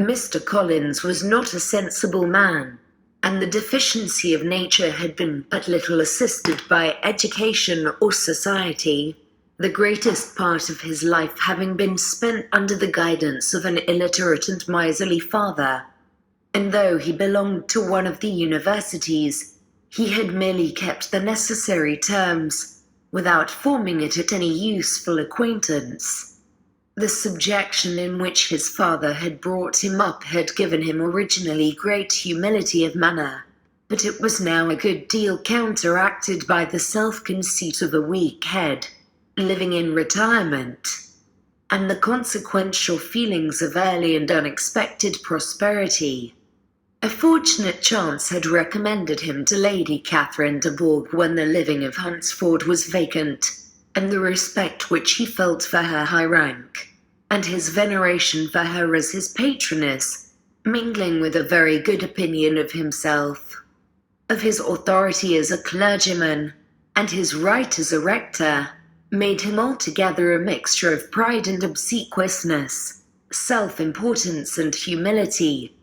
Mr. Collins was not a sensible man, and the deficiency of nature had been but little assisted by education or society, the greatest part of his life having been spent under the guidance of an illiterate and miserly father. And though he belonged to one of the universities, he had merely kept the necessary terms, without forming it at any useful acquaintance. The subjection in which his father had brought him up had given him originally great humility of manner, but it was now a good deal counteracted by the self-conceit of a weak head, living in retirement, and the consequential feelings of early and unexpected prosperity. A fortunate chance had recommended him to Lady Catherine de Bourgh when the living of Hunsford was vacant, and the respect which he felt for her high rank, and his veneration for her as his patroness, mingling with a very good opinion of himself, of his authority as a clergyman, and his right as a rector, made him altogether a mixture of pride and obsequiousness, self-importance and humility.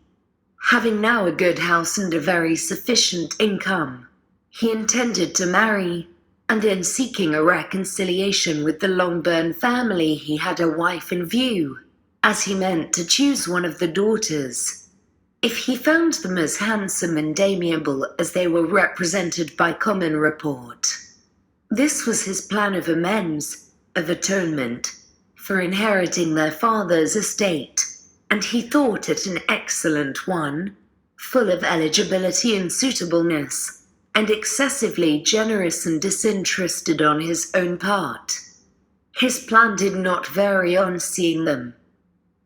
Having now a good house and a very sufficient income, he intended to marry, and in seeking a reconciliation with the Longbourn family he had a wife in view, as he meant to choose one of the daughters, if he found them as handsome and amiable as they were represented by common report. This was his plan of amends, of atonement, for inheriting their father's estate, and he thought it an excellent one, full of eligibility and suitableness, and excessively generous and disinterested on his own part. His plan did not vary on seeing them.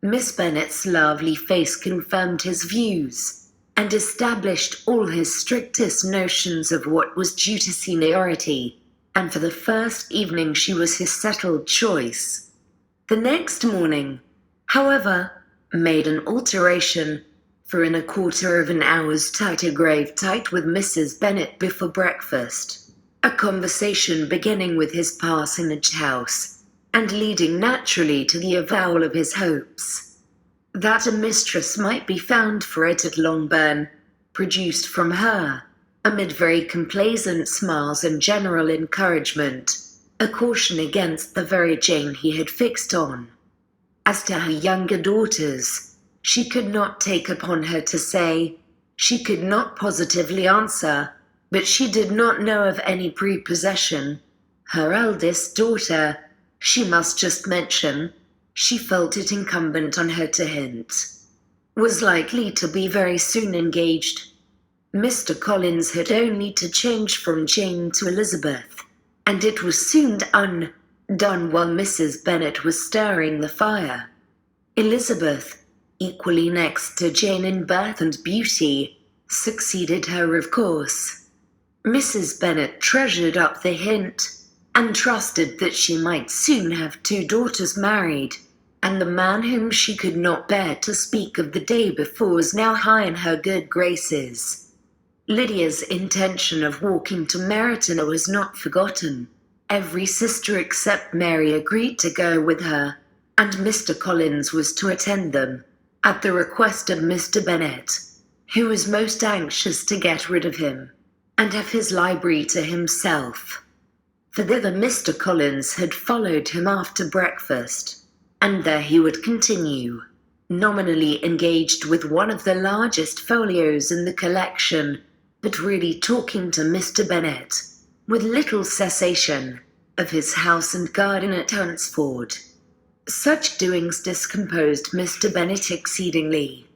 Miss Bennet's lovely face confirmed his views, and established all his strictest notions of what was due to seniority, and for the first evening she was his settled choice. The next morning, however, made an alteration, for in a quarter of an hour's tighter grave tight with Mrs. Bennet before breakfast, a conversation beginning with his parsonage house, and leading naturally to the avowal of his hopes, that a mistress might be found for it at Longbourn, produced from her, amid very complaisant smiles and general encouragement, a caution against the very Jane he had fixed on. As to her younger daughters, she could not take upon her to say, she could not positively answer, but she did not know of any prepossession. Her eldest daughter, she must just mention, she felt it incumbent on her to hint, was likely to be very soon engaged. Mr. Collins had only to change from Jane to Elizabeth, and it was soon undone while Mrs. Bennet was stirring the fire. Elizabeth, equally next to Jane in birth and beauty, succeeded her of course. Mrs. Bennet treasured up the hint, and trusted that she might soon have 2 daughters married, and the man whom she could not bear to speak of the day before was now high in her good graces. Lydia's intention of walking to Meryton was not forgotten. Every sister except Mary agreed to go with her, and Mr. Collins was to attend them, at the request of Mr. Bennet, who was most anxious to get rid of him, and have his library to himself. For thither Mr. Collins had followed him after breakfast, and there he would continue, nominally engaged with one of the largest folios in the collection, but really talking to Mr. Bennet, with little cessation, of his house and garden at Hunsford. Such doings discomposed Mr. Bennet exceedingly.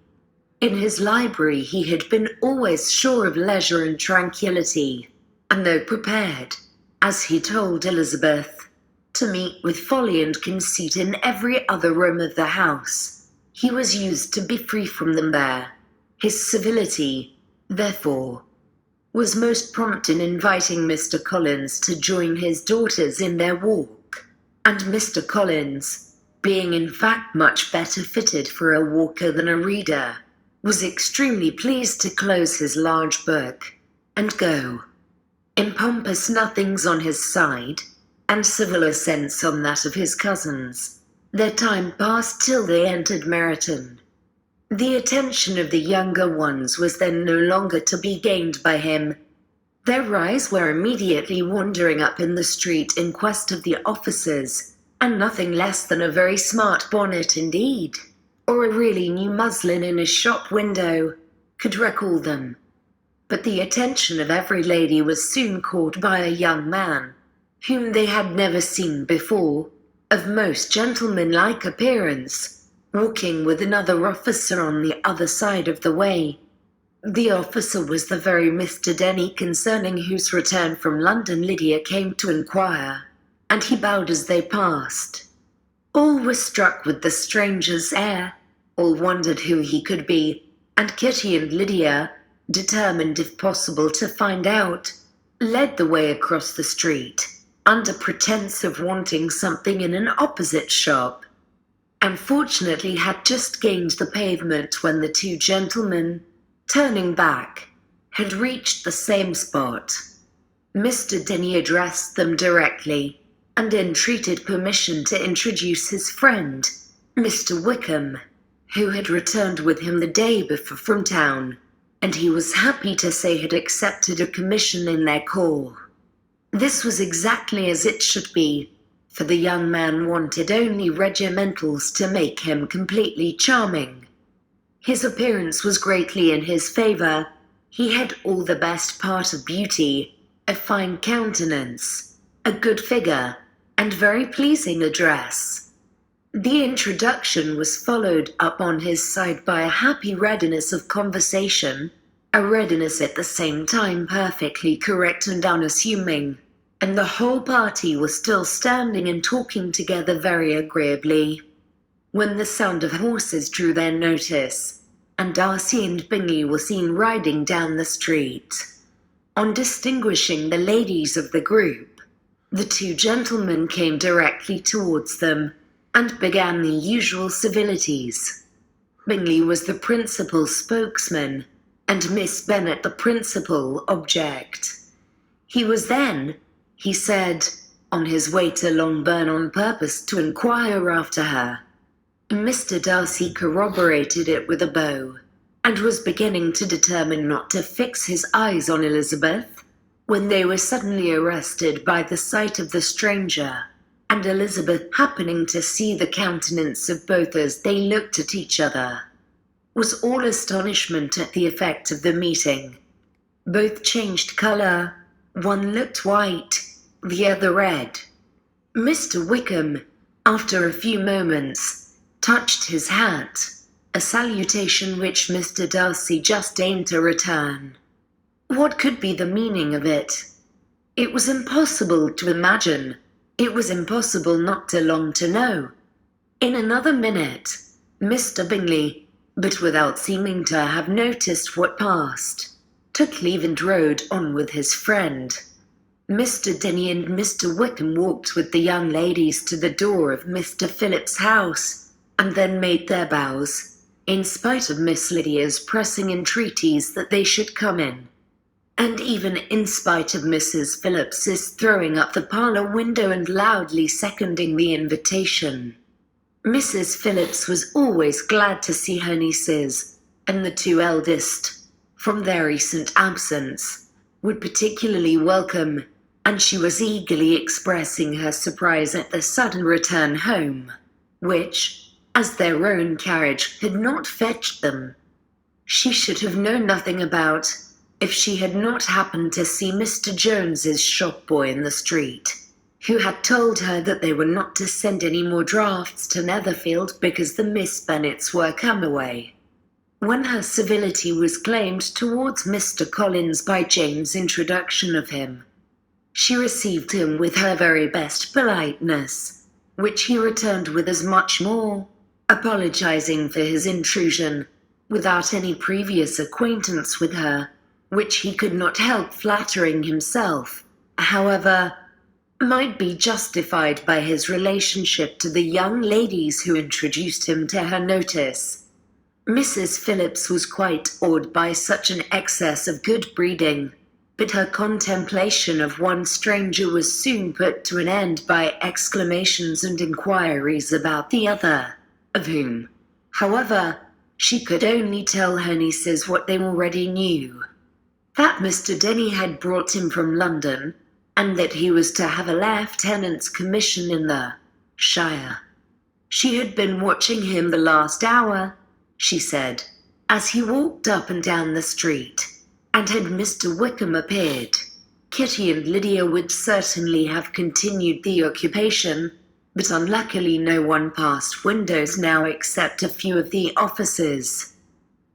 In his library he had been always sure of leisure and tranquillity, and though prepared, as he told Elizabeth, to meet with folly and conceit in every other room of the house, he was used to be free from them there. His civility, therefore, was most prompt in inviting Mr. Collins to join his daughters in their walk, and Mr. Collins, being in fact much better fitted for a walker than a reader, was extremely pleased to close his large book and go. In pompous nothings on his side, and civil assents on that of his cousins, their time passed till they entered Meryton. The attention of the younger ones was then no longer to be gained by him. Their eyes were immediately wandering up in the street in quest of the officers, and nothing less than a very smart bonnet indeed, or a really new muslin in a shop window, could recall them. But the attention of every lady was soon caught by a young man, whom they had never seen before, of most gentlemanlike appearance, walking with another officer on the other side of the way. The officer was the very Mr. Denny concerning whose return from London Lydia came to inquire, and he bowed as they passed. All were struck with the stranger's air, all wondered who he could be, and Kitty and Lydia, determined if possible to find out, led the way across the street, under pretense of wanting something in an opposite shop, and fortunately had just gained the pavement when the two gentlemen, turning back, had reached the same spot. Mr. Denny addressed them directly, and entreated permission to introduce his friend, Mr. Wickham, who had returned with him the day before from town, and he was happy to say had accepted a commission in their corps. This was exactly as it should be, for the young man wanted only regimentals to make him completely charming. His appearance was greatly in his favor. He had all the best part of beauty, a fine countenance, a good figure, and very pleasing address. The introduction was followed up on his side by a happy readiness of conversation, a readiness at the same time perfectly correct and unassuming, and the whole party was still standing and talking together very agreeably, when the sound of horses drew their notice, and Darcy and Bingley were seen riding down the street. On distinguishing the ladies of the group, the two gentlemen came directly towards them, and began the usual civilities. Bingley was the principal spokesman, and Miss Bennet the principal object. He was then, he said, on his way to Longbourn on purpose to inquire after her. Mr. Darcy corroborated it with a bow, and was beginning to determine not to fix his eyes on Elizabeth, when they were suddenly arrested by the sight of the stranger, and Elizabeth, happening to see the countenance of both as they looked at each other, was all astonishment at the effect of the meeting. Both changed colour, one looked white, the other red. Mr. Wickham, after a few moments, touched his hat, a salutation which Mr. Darcy just deigned to return. What could be the meaning of it? It was impossible to imagine. It was impossible not to long to know. In another minute, Mr. Bingley, but without seeming to have noticed what passed, took leave and rode on with his friend. Mr. Denny and Mr. Wickham walked with the young ladies to the door of Mr. Phillip's house, and then made their bows, in spite of Miss Lydia's pressing entreaties that they should come in, and even in spite of Mrs. Phillips's throwing up the parlour window and loudly seconding the invitation. Mrs. Phillips was always glad to see her nieces, and the two eldest, from their recent absence, would particularly welcome, and she was eagerly expressing her surprise at the sudden return home, which, as their own carriage had not fetched them, she should have known nothing about if she had not happened to see Mr. Jones's shop boy in the street, who had told her that they were not to send any more drafts to Netherfield because the Miss Bennets were come away. When her civility was claimed towards Mr. Collins by Jane's introduction of him, she received him with her very best politeness, which he returned with as much more, apologizing for his intrusion, without any previous acquaintance with her, which he could not help flattering himself, however, might be justified by his relationship to the young ladies who introduced him to her notice. Mrs. Phillips was quite awed by such an excess of good breeding, but her contemplation of one stranger was soon put to an end by exclamations and inquiries about the other, of whom, however, She could only tell her nieces what they already knew. That Mr. Denny had brought him from London, and that he was to have a lieutenant's commission in the Shire. She had been watching him the last hour, she said, as he walked up and down the street, and had Mr. Wickham appeared, Kitty and Lydia would certainly have continued the occupation, but unluckily no one passed windows now except a few of the officers,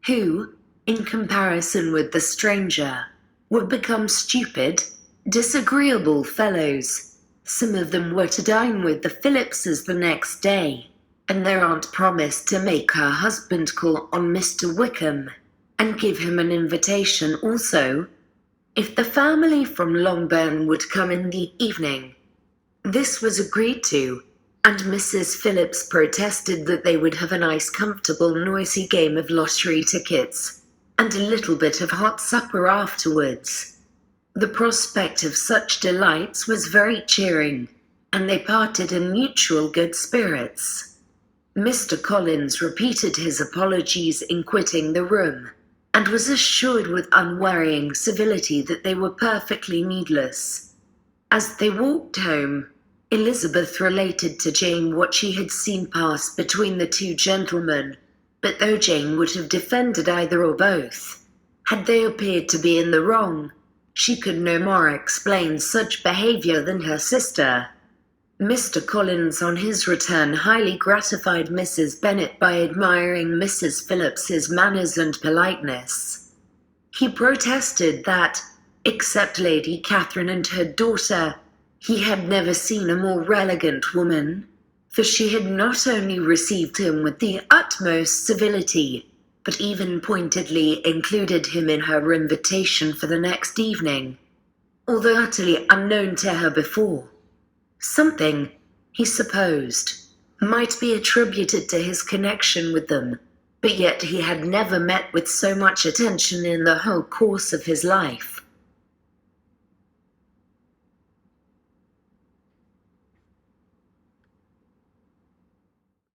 who, in comparison with the stranger, would become stupid, disagreeable fellows. Some of them were to dine with the Phillipses the next day, and their aunt promised to make her husband call on Mr. Wickham, and give him an invitation also, if the family from Longbourn would come in the evening. This was agreed to, and Mrs. Phillips protested that they would have a nice, comfortable, noisy game of lottery tickets, and a little bit of hot supper afterwards. The prospect of such delights was very cheering, and they parted in mutual good spirits. Mr. Collins repeated his apologies in quitting the room, and was assured with unwearying civility that they were perfectly needless. As they walked home, Elizabeth related to Jane what she had seen pass between the two gentlemen, but though Jane would have defended either or both, had they appeared to be in the wrong, she could no more explain such behaviour than her sister. Mr. Collins, on his return, highly gratified Mrs. Bennet by admiring Mrs. Phillips's manners and politeness. He protested that, except Lady Catherine and her daughter, he had never seen a more elegant woman, for she had not only received him with the utmost civility, but even pointedly included him in her invitation for the next evening, although utterly unknown to her before. Something, he supposed, might be attributed to his connection with them, but yet he had never met with so much attention in the whole course of his life.